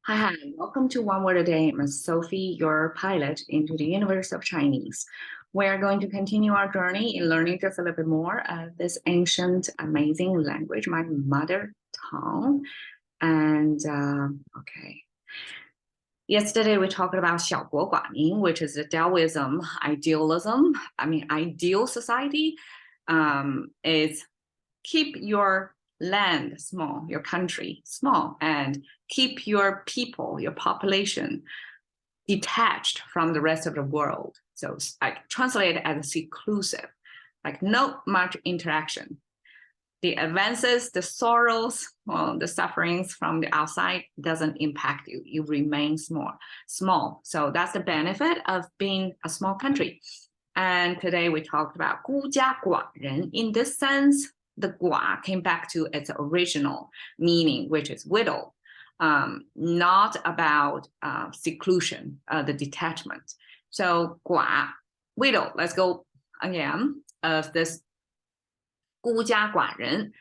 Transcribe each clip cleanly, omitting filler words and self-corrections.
Hi, welcome to One Word a Day. I'm Sophie, your pilot into the universe of Chinese. We're going to continue our journey in learning just a little bit more of this ancient, amazing language, my mother tongue. And okay. Yesterday, we talked about 小国寡民, which is the Taoism, idealism. Ideal society is keep your land small, your country small, and keep your people, your population detached from the rest of the world. So I translate it as seclusive, like not much interaction. The advances, the sorrows, the sufferings from the outside doesn't impact you. You remain small. So that's the benefit of being a small country. And today we talked about 孤家寡人. In this sense, the 寡 came back to its original meaning, which is widow, not about seclusion, the detachment. So 寡, widow. Let's go again of this 孤家寡人.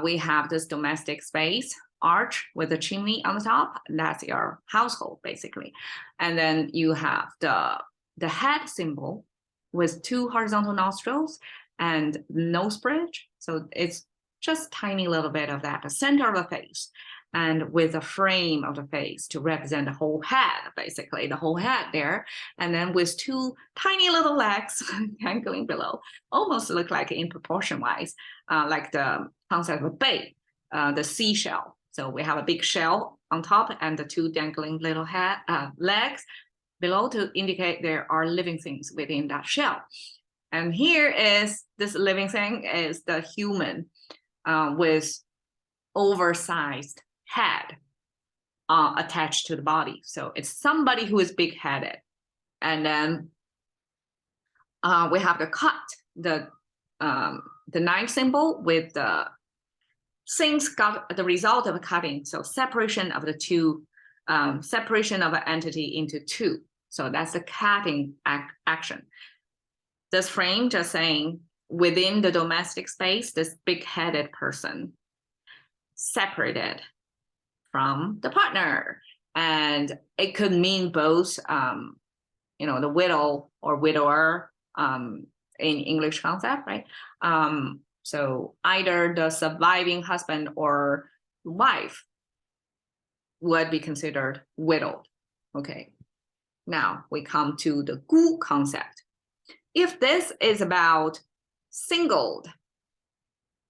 We have this domestic space arch with a chimney on the top. That's your household, basically. And then you have the head symbol with two horizontal nostrils and nose bridge. So it's just tiny little bit of that, the center of the face, and with a frame of the face to represent the whole head, basically the whole head there. And then with two tiny little legs dangling below, almost look like in proportion wise, like the concept of bay, the seashell. So we have a big shell on top and the two dangling little legs below to indicate there are living things within that shell. And here is this living thing is the human with oversized head attached to the body. So it's somebody who is big-headed. And then we have the cut, the knife symbol with the things got the result of a cutting. So separation of the two, separation of an entity into two. So that's the cutting action. This frame just saying within the domestic space, this big-headed person separated from the partner. And it could mean both, the widow or widower in English concept, right? So either the surviving husband or wife would be considered widowed. Okay, now we come to the 孤 concept. If this is about singled,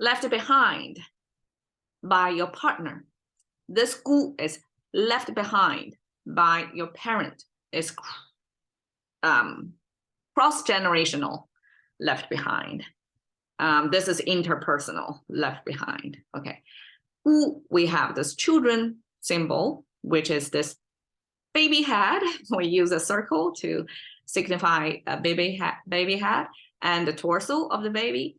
left behind by your partner, this 孤 is left behind by your parent, is cross-generational left behind. This is interpersonal left behind. Okay, 孤, we have this children symbol, which is this baby head. We use a circle to signify a baby head and the torso of the baby.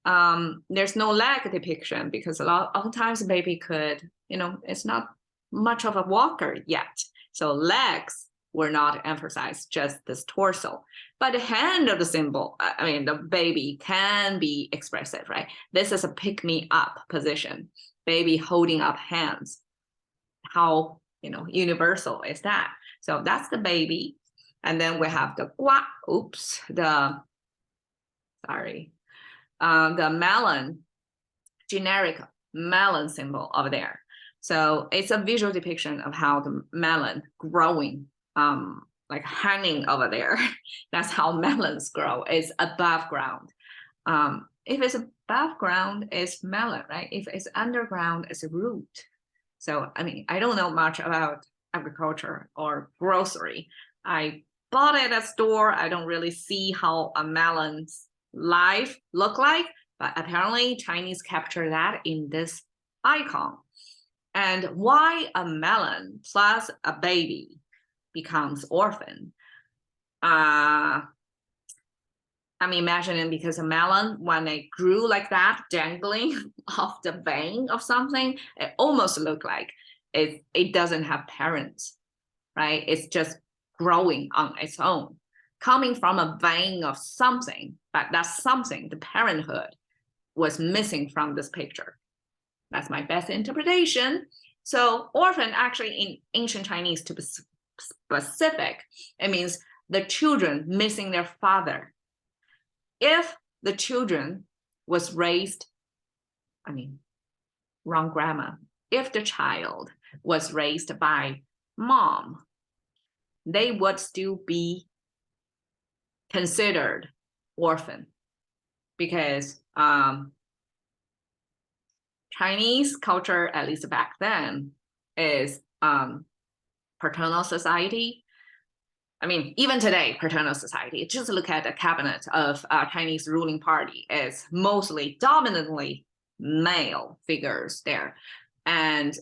There's no leg depiction because a lot of times a baby could, it's not much of a walker yet. So legs were not emphasized, just this torso. But the hand of the symbol, the baby can be expressive, right? This is a pick-me-up position, baby holding up hands. How, universal is that? So that's the baby. And then we have the 瓜, the melon, generic melon symbol over there. So it's a visual depiction of how the melon growing, like hanging over there. That's how melons grow, it's above ground. If it's above ground, it's melon, right? If it's underground, it's a root. So, I don't know much about agriculture or grocery. I bought it at a store. I don't really see how a melon's life look like, but apparently Chinese capture that in this icon. And why a melon plus a baby becomes orphan? I'm imagining because a melon, when it grew like that, dangling off the vein of something, it almost looked like it doesn't have parents, right? It's just growing on its own, coming from a vein of something, but that's something, the parenthood, was missing from this picture. That's my best interpretation. So orphan actually in ancient Chinese, to be specific, it means the children missing their father. If the children was raised, wrong grammar. If the child was raised by mom, they would still be considered orphan because Chinese culture, at least back then, is paternal society. Even today, paternal society. Just look at the cabinet of Chinese ruling party. It's mostly dominantly male figures there. And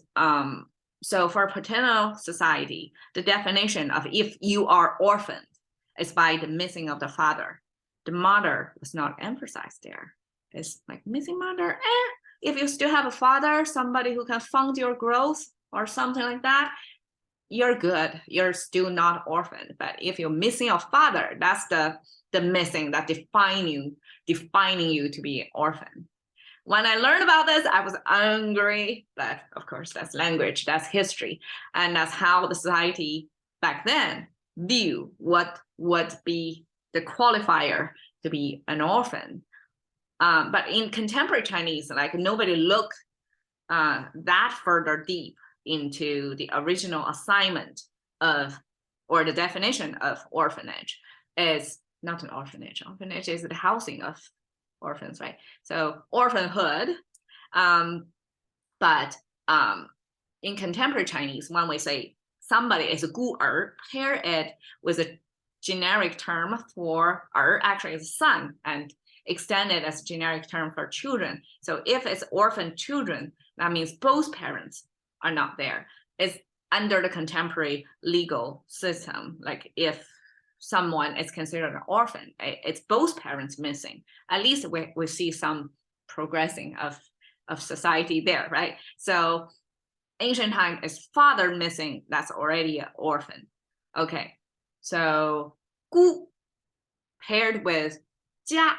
so for paternal society, the definition of if you are orphaned is by the missing of the father. The mother was not emphasized there. It's like missing mother. If you still have a father, somebody who can fund your growth or something like that, you're good. You're still not orphaned. But if you're missing a father, that's the missing that defining you to be an orphan. When I learned about this, I was angry, but of course, that's language, that's history. And that's how the society back then view what would be the qualifier to be an orphan. But in contemporary Chinese, like nobody looked that further deep into the original assignment of, or the definition of orphanage is not an orphanage. Orphanage is the housing of orphans, right? So orphanhood, but in contemporary Chinese, when we say somebody is a 孤儿, pair it with a generic term for 儿, actually is son, and extend it as a generic term for children. So if it's orphan children, that means both parents are not there. It's under the contemporary legal system. Like if someone is considered an orphan, it's both parents missing. At least we see some progressing of society there, right? So ancient time is father missing, that's already an orphan. Okay, so 孤 paired with 家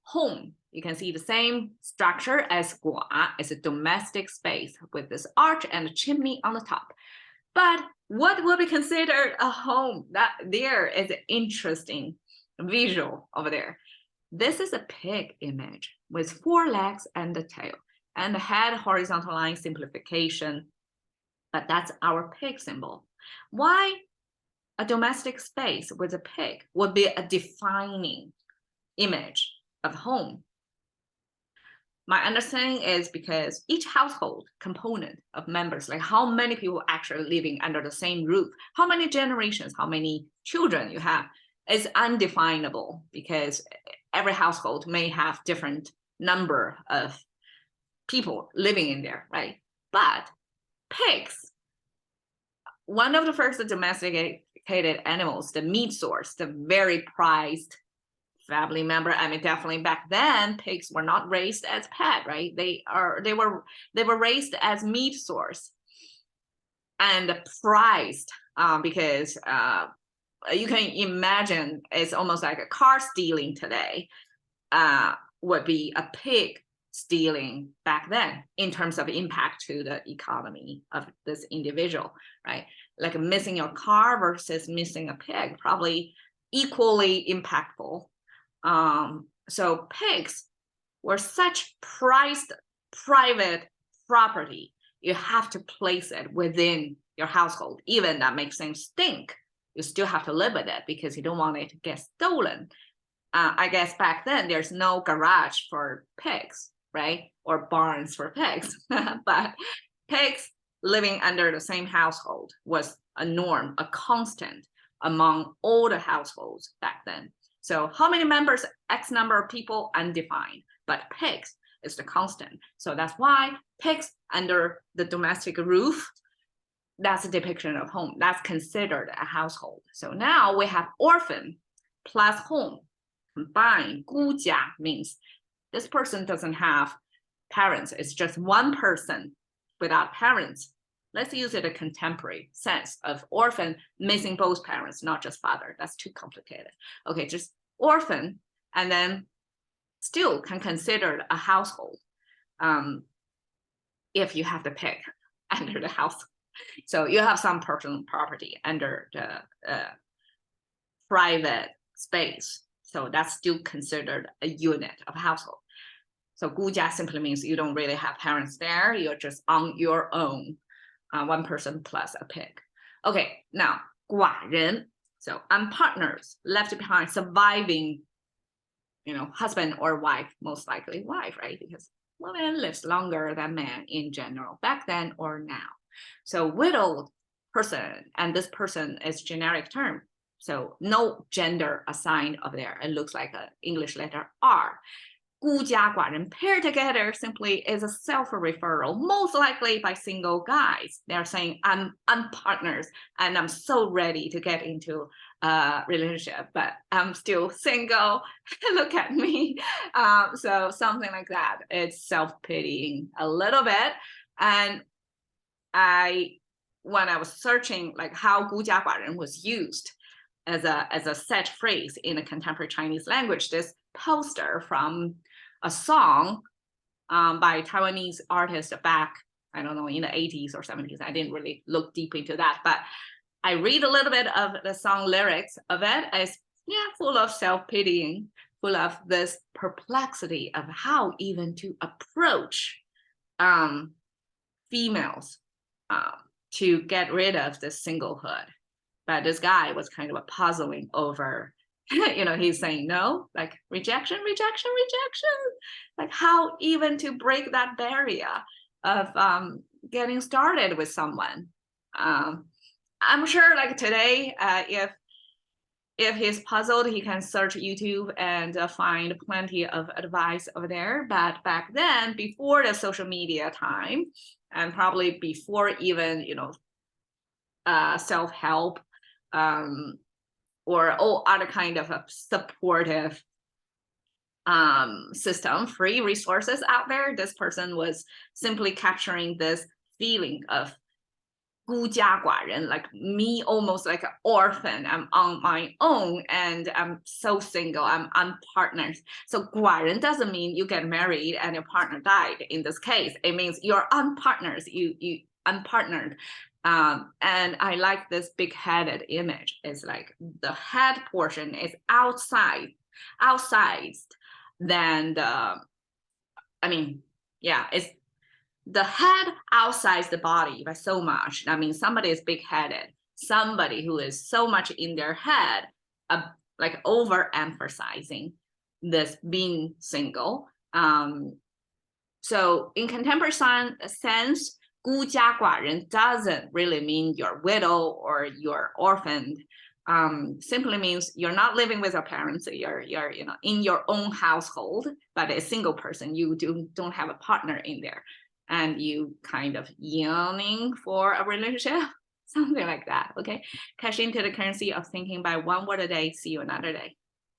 home, you can see the same structure as 寡, it's a domestic space with this arch and a chimney on the top. But what will be considered a home? That there is an interesting visual over there. This is a pig image with 4 legs and a tail, and the head horizontal line simplification, but that's our pig symbol. Why a domestic space with a pig would be a defining image of home? My understanding is because each household component of members, like how many people actually living under the same roof, how many generations, how many children you have, is undefinable because every household may have different number of people living in there, right? But pigs, one of the first domesticated animals, the meat source, the very prized family member. Definitely back then, pigs were not raised as pet, right? They were raised as meat source and prized because you can imagine it's almost like a car stealing today would be a pig stealing back then in terms of impact to the economy of this individual, right? Like missing your car versus missing a pig, probably equally impactful. So pigs were such prized private property, you have to place it within your household. Even that makes things stink, you still have to live with it because you don't want it to get stolen. I guess back then there's no garage for pigs, right? Or barns for pigs, but pigs living under the same household was a norm, a constant among all the households back then. So how many members, X number of people, undefined, but pigs is the constant. So that's why pigs under the domestic roof, that's a depiction of home. That's considered a household. So now we have orphan plus home combined. 孤家 means this person doesn't have parents. It's just one person without parents. Let's use it a contemporary sense of orphan missing both parents, not just father. That's too complicated. Okay, just orphan, and then still can consider a household if you have the pig. under the house. So you have some personal property under the private space. So that's still considered a unit of household. So 孤家 simply means you don't really have parents there. You're just on your own, one person plus a pig. Okay, now 寡人. So unpartners, left behind, surviving, husband or wife, most likely wife, right? Because women lives longer than men in general, back then or now. So widowed person, and this person is generic term. So no gender assigned up there. It looks like an English letter R. 孤家寡人paired together simply is a self-referral, most likely by single guys. They're saying, I'm partners and I'm so ready to get into a relationship, but I'm still single. Look at me. So something like that. It's self-pitying a little bit. And when I was searching like how 孤家寡人 was used as a set phrase in the contemporary Chinese language, this poster from a song by Taiwanese artist back, I don't know, in the 80s or 70s. I didn't really look deep into that, but I read a little bit of the song lyrics of it. It's full of self-pitying, full of this perplexity of how even to approach females to get rid of this singlehood. But this guy was kind of puzzling over, he's saying no, like rejection, like how even to break that barrier of getting started with someone. I'm sure like today, if he's puzzled, he can search YouTube and find plenty of advice over there. But back then, before the social media time, and probably before even, self-help, or all other kind of a supportive system, free resources out there, this person was simply capturing this feeling of 孤家寡人, like me, almost like an orphan. I'm on my own and I'm so single. I'm unpartnered. So 寡人 doesn't mean you get married and your partner died. In this case, it means you're unpartnered. You unpartnered. And I like this big-headed image. It's like the head portion is outsized than it's the head outsides the body by so much. That means somebody is big-headed, somebody who is so much in their head, like overemphasizing this being single. So in contemporary sense, 孤家寡人 doesn't really mean you're widow or you're orphaned. Simply means you're not living with your parents. You're in your own household, but a single person. You don't have a partner in there, and you kind of yearning for a relationship, something like that. Okay, cash into the currency of thinking by one word a day. See you another day.